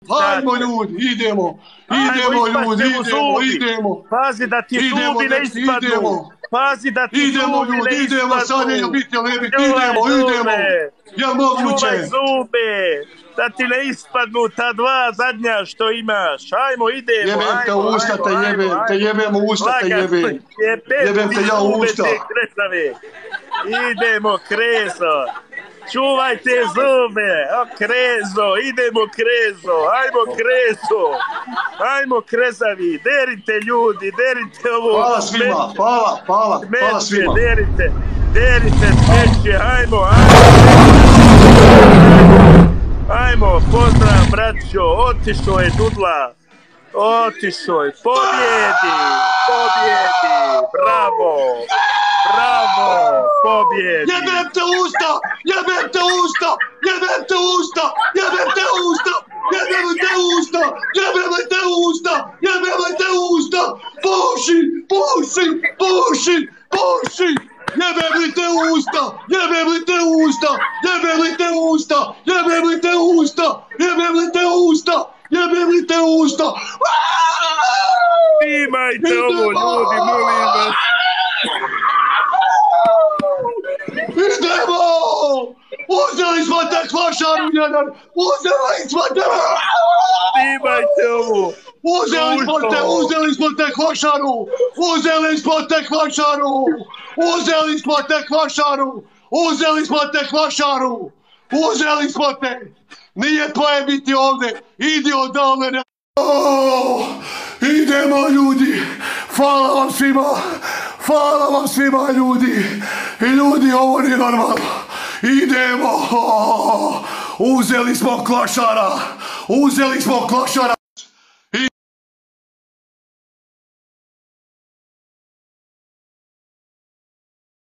Hajmo ljudi, idemo ljudi, idemo. Pazi da ti zubi ne ispadnu. Pazi da ti zubi ne ispadnu. Idemo, sad je biti, idemo. Ja moguće. Čuvaj zube, da ti ne ispadnu ta dva zadnja što imaš. Ajmo, idemo. Jebem te usta, jebem usta, jebem. Jebem te ja usta. Idemo, Krezo. Čuvaj te zube, Krezo, idemo Krezo, ajmo Krezavi, derite ljudi, derite ovo. Hvala svima, hvala svima. Derite smeće, ajmo, pozdrav braćo, otišao je Dudla, pobjedi, bravo, pobjedi. Jebem te usta, puši, jebem li te usta. Imajte ovo ljudi, molim vas. Idemo! Uzeli smo te kvašaru jedan! Imajte ovo! Uzeli smo te kvašaru! Nije tvoje biti ovdje! Idi odavde! Idemo ljudi! Hvala vam svima ljudi! I ljudi, ovo nije normalno! Idemo! Uzeli smo klašara!